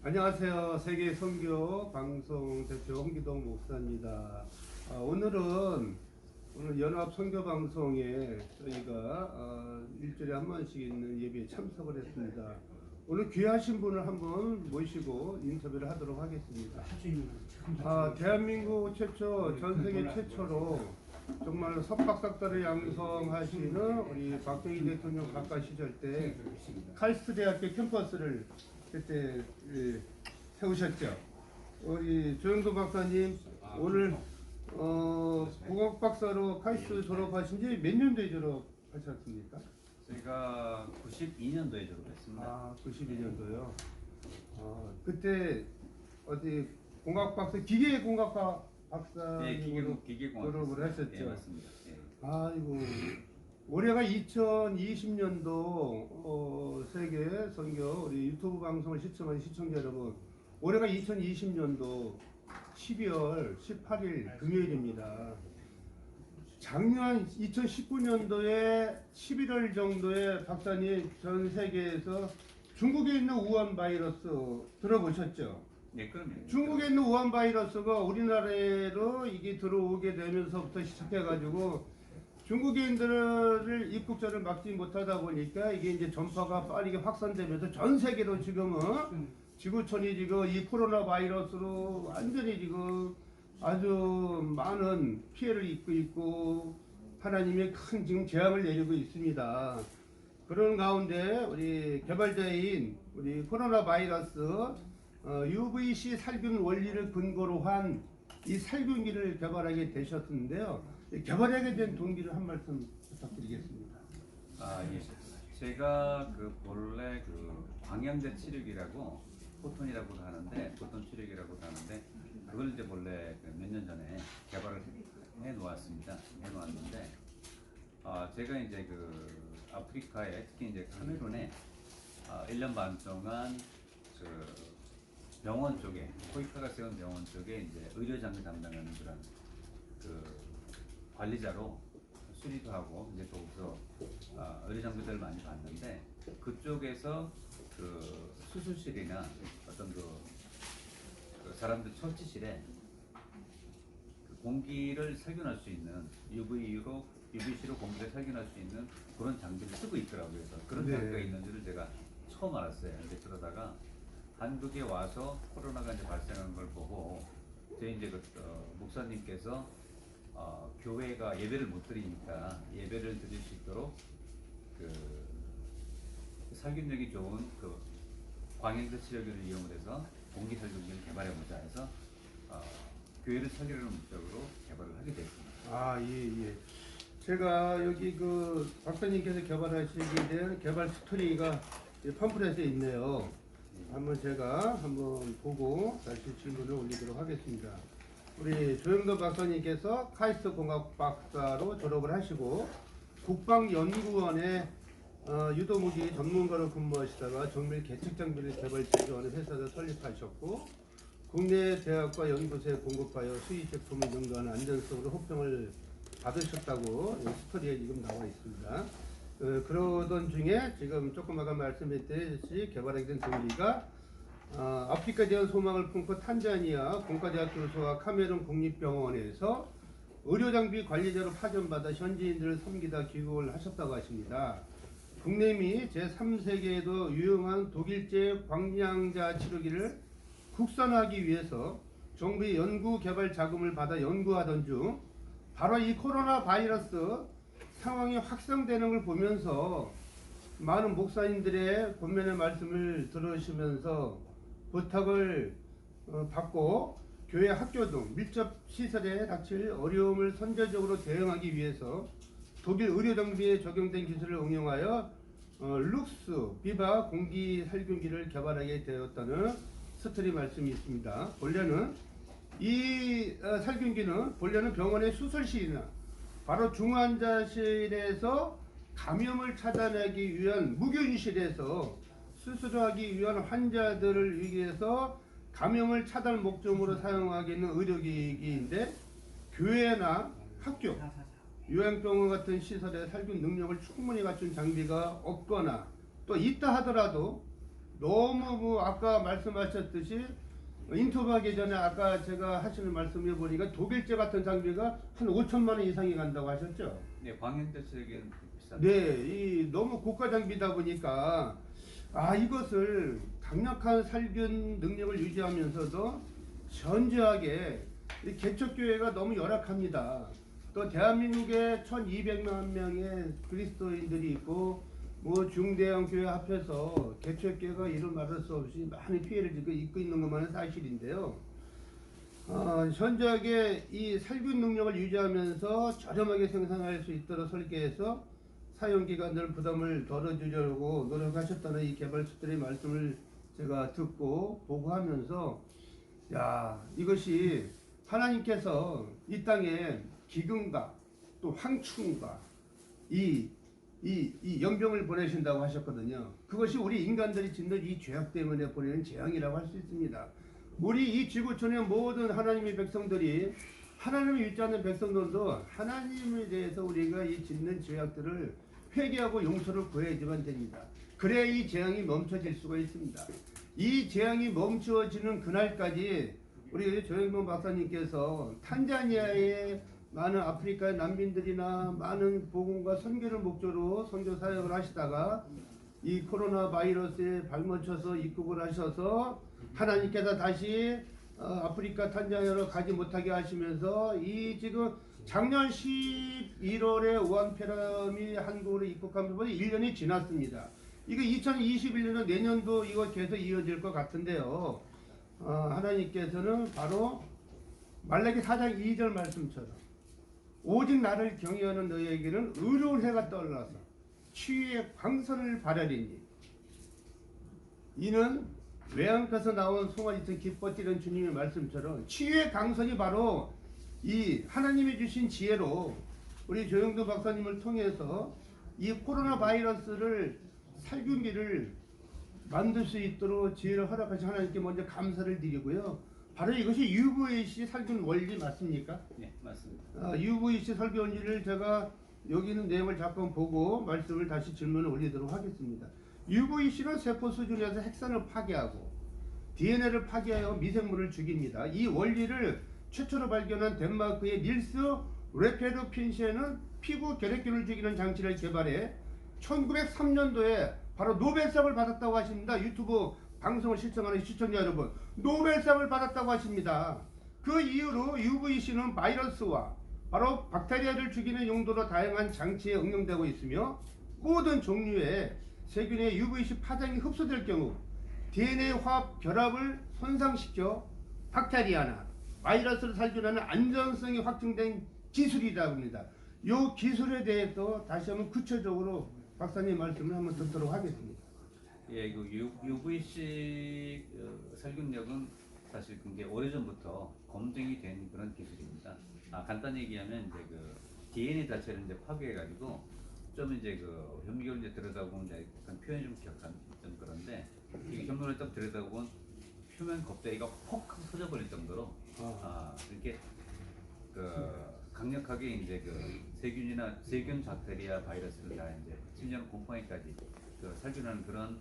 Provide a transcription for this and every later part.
안녕하세요. 세계 선교 방송 대표 홍기동 목사입니다. 오늘 연합 선교 방송에 저희가 일주일에 한 번씩 있는 예배에 참석을 했습니다. 오늘 귀하신 분을 한번 모시고 인터뷰를 하도록 하겠습니다. 대한민국 최초, 전 세계 최초로 정말 석박사과를 양성하시는 우리 박정희 대통령 각각 시절 때 칼스트 대학교 캠퍼스를 그때 세우셨죠. 우리 조영도 박사님 오늘 공학 박사로 칼스트 졸업하신 지 몇 년도에 졸업하셨습니까? 제가 92년도에 졸업했습니다. 92년도요. 그때 어디 공학 박사 기계공학 박사 기계공학 졸업을 하셨죠. 네, 맞습니다. 네. 아이고 올해가 2020년도 세계 선교 우리 유튜브 방송을 시청하는 시청자 여러분, 올해가 2020년도 12월 18일 금요일입니다. 작년 2019년도에 11월 정도에 박사님 전 세계에서 중국에 있는 우한 바이러스 들어보셨죠? 네, 그럼요. 중국에 있는 우한 바이러스가 우리나라로 이게 들어오게 되면서부터 시작해가지고 중국인들을 입국자를 막지 못하다 보니까 이게 이제 전파가 빠르게 확산되면서 전 세계로 지금은 지구촌이 지금 이 코로나 바이러스로 완전히 지금 아주 많은 피해를 입고 있고 하나님의 큰 지금 재앙을 내리고 있습니다. 그런 가운데 우리 개발자인 우리 코로나 바이러스 UVC 살균 원리를 근거로 한 이 살균기를 개발하게 되셨는데요. 개발하게 된 동기를 한 말씀 부탁드리겠습니다. 예. 제가 본래 방향제 치료기라고 포톤이라고 하는데, 포톤 치료기라고 하는데, 그걸 이제 본래 몇 년 전에 개발을 해 놓았는데, 제가 이제 아프리카에, 특히 이제 카메룬에 1년 반 동안 병원 쪽에, 코이카가 세운 병원 쪽에 이제 의료장을 담당하는 그런 관리자로 수리도 하고 이제 거기서 의료장비들을 많이 봤는데, 그쪽에서 수술실이나 어떤 사람들 처치실에 공기를 살균할 수 있는 UVC로 공기를 살균할 수 있는 그런 장비를 쓰고 있더라고요. 그래서 그런 장비가 있는 줄을 제가 처음 알았어요. 근데 그러다가 한국에 와서 코로나가 이제 발생한 걸 보고 저희 이제 목사님께서 교회가 예배를 못 드리니까 예배를 드릴 수 있도록 살균력이 좋은 광행자 치료기를 이용을 해서 공기 살균기를 개발해보자 해서 교회를 살리려는 목적으로 개발을 하게 됐습니다. 예. 제가 여기 박사님께서 개발하시게 된 개발 스토리가 팜플렛에 있네요. 제가 한번 보고 다시 질문을 올리도록 하겠습니다. 우리 조영도 박사님께서 카이스트 공학 박사로 졸업을 하시고 국방연구원에 유도무기 전문가로 근무하시다가 정밀 계측 장비를 개발제조하는 회사를 설립하셨고 국내 대학과 연구소에 공급하여 수입 제품을 능가하는 안전성으로 호평을 받으셨다고 스토리에 지금 나와 있습니다. 그러던 중에 지금 조금 아까 말씀했듯이 개발하게 된 동기가 아프리카 대한 소망을 품고 탄자니아 공과대학 교수와 카메룬 국립병원에서 의료장비 관리자로 파견받아 현지인들을 섬기다 귀국을 하셨다고 하십니다. 국내 및 제3세계에도 유용한 독일제 광량자 치료기를 국산화하기 위해서 정부의 연구 개발 자금을 받아 연구하던 중 바로 이 코로나 바이러스 상황이 확산되는 걸 보면서 많은 목사님들의 권면의 말씀을 들으시면서 부탁을 받고 교회, 학교 등 밀접 시설에 닥칠 어려움을 선제적으로 대응하기 위해서 독일 의료장비에 적용된 기술을 응용하여 룩스 비바 공기 살균기를 개발하게 되었다는 스토리 말씀이 있습니다. 본래는 이 살균기는 병원의 수술실이나 바로 중환자실에서 감염을 차단하기 위한 무균실에서 수술하기 위한 환자들을 위해서 감염을 차단 목적으로 사용하기는 의료기기인데 교회나 학교, 요양병원 같은 시설에 살균 능력을 충분히 갖춘 장비가 없거나 또 있다 하더라도 너무 뭐 아까 말씀하셨듯이 인터뷰하기 전에 아까 제가 하시는 말씀해 보니까 독일제 같은 장비가 한 5천만 원 이상이 간다고 하셨죠? 네, 광역대책은 비싼. 네, 이 너무 고가 장비다 보니까 이것을 강력한 살균 능력을 유지하면서도 현저하게 이 개척교회가 너무 열악합니다. 또 대한민국에 1,200만 명의 그리스도인들이 있고 뭐 중대형 교회 합해서 개척교회가 이루 말할 수 없이 많은 피해를 입고 있는 것만은 사실인데요. 현저하게 이 살균 능력을 유지하면서 저렴하게 생산할 수 있도록 설계해서 사용기관들 부담을 덜어주려고 노력하셨다는 이 개발수들의 말씀을 제가 듣고 보고하면서 이것이 하나님께서 이 땅에 기근과 또 황충과 이 연병을 보내신다고 하셨거든요. 그것이 우리 인간들이 짓는 이 죄악 때문에 보내는 재앙이라고 할 수 있습니다. 우리 이 지구촌의 모든 하나님의 백성들이 하나님을 믿지 않는 백성들도 하나님에 대해서 우리가 이 짓는 죄악들을 회개하고 용서를 구해야지만 됩니다. 그래야 이 재앙이 멈춰질 수가 있습니다. 이 재앙이 멈춰지는 그날까지 우리 조영범 박사님께서 탄자니아의 많은 아프리카 난민들이나 많은 복음과 선교를 목적으로 선교 사역을 하시다가 이 코로나 바이러스에 발맞춰서 입국을 하셔서 하나님께서 다시 아프리카 탄자니아로 가지 못하게 하시면서 이 지금 작년 11월에 우한폐렴이 한국으로 입국한 부분이 1년이 지났습니다. 이거 2021년은 내년도 이거 계속 이어질 것 같은데요. 하나님께서는 바로 말라기 4장 2절 말씀처럼 오직 나를 경외하는 너희에게는 의로운 해가 떠올라서 치유의 광선을 발하리니 이는 외양에서 나온 송아지처럼 기뻐 뛰는 주님의 말씀처럼 치유의 광선이 바로 이 하나님이 주신 지혜로 우리 조영도 박사님을 통해서 이 코로나 바이러스를 살균기를 만들 수 있도록 지혜를 허락하신 하나님께 먼저 감사를 드리고요. 바로 이것이 UVC 살균 원리 맞습니까? 네, 맞습니다. UVC 살균 원리를 제가 여기 있는 내용을 잠깐 보고 말씀을 다시 질문을 올리도록 하겠습니다. UVC는 세포 수준에서 핵산을 파괴하고 DNA를 파괴하여 미생물을 죽입니다. 이 원리를 최초로 발견한 덴마크의 닐스 레페르 핀시에는 피부 결핵균을 죽이는 장치를 개발해 1903년도에 바로 노벨상을 받았다고 하십니다. 유튜브 방송을 시청하는 시청자 여러분, 노벨상을 받았다고 하십니다. 그 이후로 UVC는 바이러스와 바로 박테리아를 죽이는 용도로 다양한 장치에 응용되고 있으며 모든 종류의 세균의 UVC 파장이 흡수될 경우 DNA 화합 결합을 손상시켜 박테리아나 바이러스를 살균하는 안전성이 확증된 기술이라고 합니다. 이 기술에 대해서 다시 한번 구체적으로 박사님 말씀을 한번 듣도록 하겠습니다. 예, 그 UVC 살균력은 사실 굉장히 오래전부터 검증이 된 그런 기술입니다. 간단히 얘기하면 이제 그 DNA 자체를 이제 파괴해가지고 좀 이제 그 현미경을 이제 들여다보면 이제 약간 표현이 좀 기억한 좀 그런데 이 현미경을 딱 들여다보면 표면 껍데기가 퍽 터져버릴 정도로 이렇게 그 강력하게 이제 그 세균, 박테리아, 바이러스를 다 이제 심지어는 곰팡이까지 그 살균하는 그런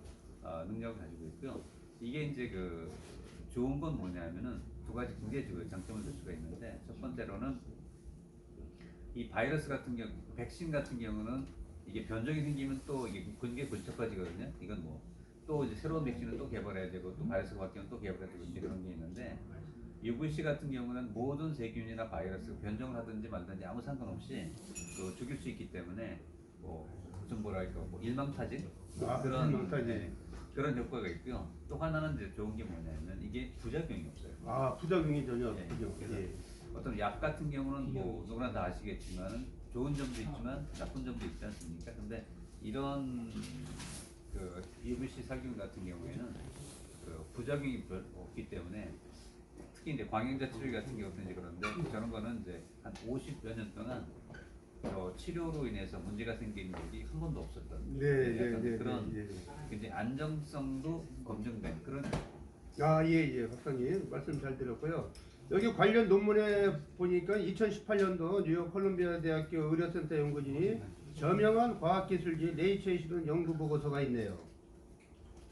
능력을 가지고 있고요. 이게 이제 그 좋은 건 뭐냐면은 두 가지 굉장히 장점을 줄 수가 있는데, 첫 번째로는 이 바이러스 같은 경우, 백신 같은 경우는 이게 변종이 생기면 또 이게 굉장히 불착화지거든요. 이건 뭐 또 이제 새로운 백신을 또 개발해야 되고 또 바이러스가 바뀌면 또 개발해야 되고 이제 그런 게 있는데, UVC 같은 경우는 모든 세균이나 바이러스 변종을 하든지 말든지 아무 상관없이 또 죽일 수 있기 때문에 좀 뭐랄까 일망타진 그런 그런 효과가 있고요. 또 하나는 이제 좋은 게 뭐냐면 이게 부작용이 없어요. 부작용이 전혀 네, 없군요. 그래서 예. 어떤 약 같은 경우는 뭐 누구나 다 아시겠지만 좋은 점도 있지만 나쁜 점도 있지 않습니까? 근데 이런 그 UVC 살균 같은 경우에는 그 부작용이 없기 때문에 특히 이제 광양자 치료 같은 경우도 이제 그런데 저런 거는 이제 한 50여 년 동안 치료로 인해서 문제가 생긴 적이 한 번도 없었던 그런 굉장히 안정성도 검증된 그런. 예, 박사님 말씀 잘 들었고요. 여기 관련 논문에 보니까 2018년도 뉴욕 콜롬비아 대학교 의료센터 연구진이 저명한 과학기술지 네이처에 실은 연구 보고서가 있네요.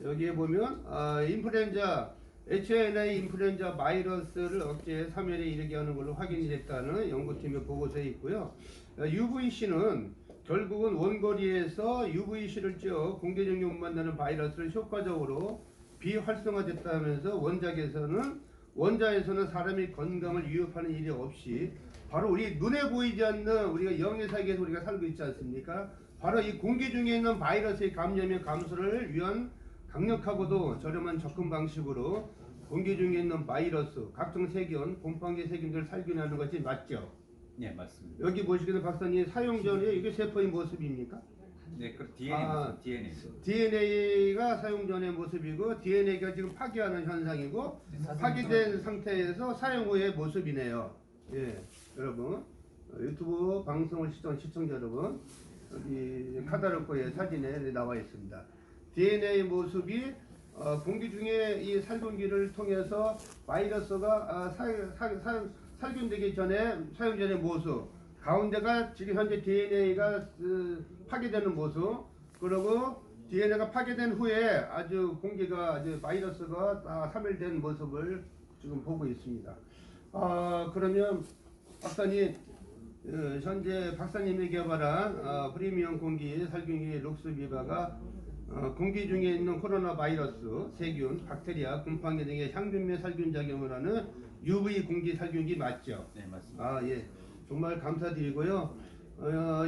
여기에 보면 인플루엔자 H1N1 인플루엔자 바이러스를 억제해 사멸에 이르게 하는 걸로 확인이 됐다는 연구팀의 보고서에 있고요. UVC는 결국은 원거리에서 UVC를 쬐어 공기중에 못 만나는 바이러스를 효과적으로 비활성화됐다면서 원자에서는 사람의 건강을 위협하는 일이 없이 바로 우리 눈에 보이지 않는 우리가 영해사계에서 우리가 살고 있지 않습니까? 바로 이 공기 중에 있는 바이러스의 감염의 감소를 위한 강력하고도 저렴한 접근 방식으로 공기 중에 있는 바이러스, 각종 세균, 곰팡이 세균들을 살균하는 것이 맞죠? 네, 맞습니다. 여기 보시기는 박사님 사용 전에 이게 세포의 모습입니까? 네, 그 DNA. DNA가 사용 전의 모습이고 DNA가 지금 파괴하는 현상이고 파괴된 상태에서 사용 후의 모습이네요. 예, 여러분 유튜브 방송을 시청한 시청자 여러분 여기 카다로코의 사진에 나와 있습니다. DNA 모습이 공기 중에 이 살균기를 통해서 바이러스가 살균되기 전에 사용 전의 모습, 가운데가 지금 현재 DNA가 파괴되는 모습, 그리고 DNA가 파괴된 후에 아주 공기가 아주 바이러스가 다 사멸된 모습을 지금 보고 있습니다. 그러면 박사님 현재 박사님이 개발한 프리미엄 공기 살균기 룩스비바가 공기 중에 있는 코로나 바이러스, 세균, 박테리아, 곰팡이 등의 향균매 살균 작용을 하는 UV 공기 살균기 맞죠? 네, 맞습니다. 예. 정말 감사드리고요.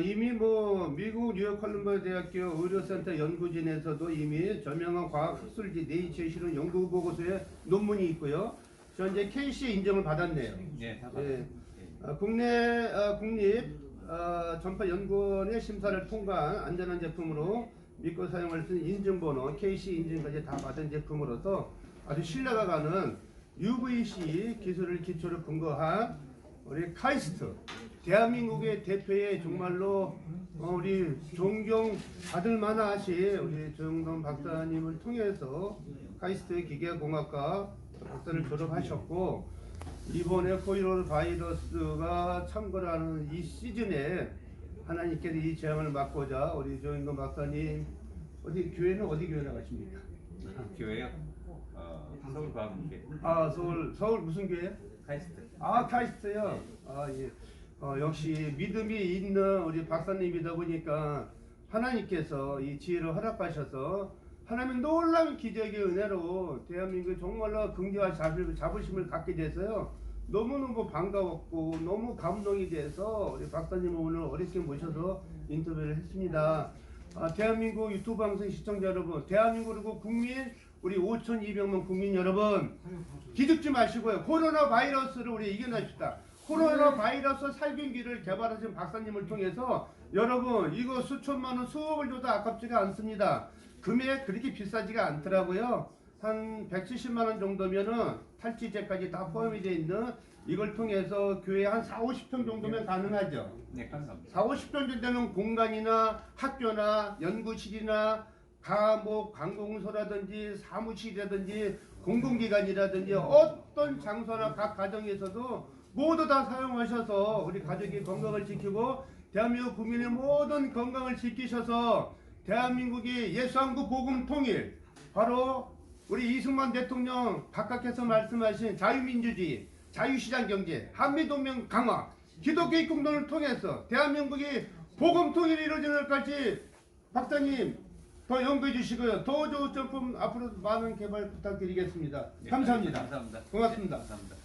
이미 미국 뉴욕 컬럼비아 대학교 의료센터 연구진에서도 이미 저명한 과학 학술지 네이처에 실은 연구 보고서에 논문이 있고요. 현재 KC 인정을 받았네요. 네, 다 받았습니다. 국내 국립 전파연구원의 심사를 통과한 안전한 제품으로 믿고 사용할 수 있는 인증번호 KC 인증까지 다 받은 제품으로서 아주 신뢰가 가는 UVC 기술을 기초로 근거한 우리 카이스트 대한민국의 대표의 정말로 우리 존경 받을 만하신 우리 조영돈 박사님을 통해서 카이스트 기계공학과 박사를 졸업하셨고 이번에 코로나 바이러스가 창궐하는 이 시즌에 하나님께서 이 재앙을 막고자 우리 조영돈 박사님 교회는 어디 교회 나가십니까? 교회요? 서울과학문계. 서울 무슨 교회? 카이스트. 카이스트요. 예. 역시 믿음이 있는 우리 박사님이다 보니까 하나님께서 이 지혜를 허락하셔서 하나님 놀라운 기적의 은혜로 대한민국 정말로 긍지와 자부심을 갖게 돼서요. 너무너무 반가웠고 너무 감동이 돼서 우리 박사님을 오늘 어렵게 모셔서 인터뷰를 했습니다. 대한민국 유튜브 방송 시청자 여러분, 대한민국 그리고 국민 우리 5,200만 국민 여러분 기죽지 마시고요. 코로나 바이러스를 우리 이겨냅시다. 코로나 바이러스 살균기를 개발하신 박사님을 통해서 여러분 이거 수천만 원 수억을 줘도 아깝지가 않습니다. 금액 그렇게 비싸지가 않더라고요. 한 170만 원 정도면은 탈취제까지 다 포함이 되어 있는 이걸 통해서 교회 한 4, 50평 정도면 가능하죠. 네, 감사합니다. 4, 50평 정도 되는 공간이나 학교나 연구실이나 관공서라든지 사무실이라든지 공공기관이라든지 어떤 장소나 각 가정에서도 모두 다 사용하셔서 우리 가족의 건강을 지키고 대한민국 국민의 모든 건강을 지키셔서 대한민국이 예수한국 복음 통일 바로 우리 이승만 대통령 각각해서 말씀하신 자유민주주의, 자유시장 경제, 한미동맹 강화, 기독교의 공동을 통해서 대한민국이 복음 통일이 이루어지는 것까지 박사님 더 연구해 주시고요. 더 좋은 제품 앞으로 많은 개발 부탁드리겠습니다. 네, 감사합니다. 감사합니다. 고맙습니다. 네, 감사합니다.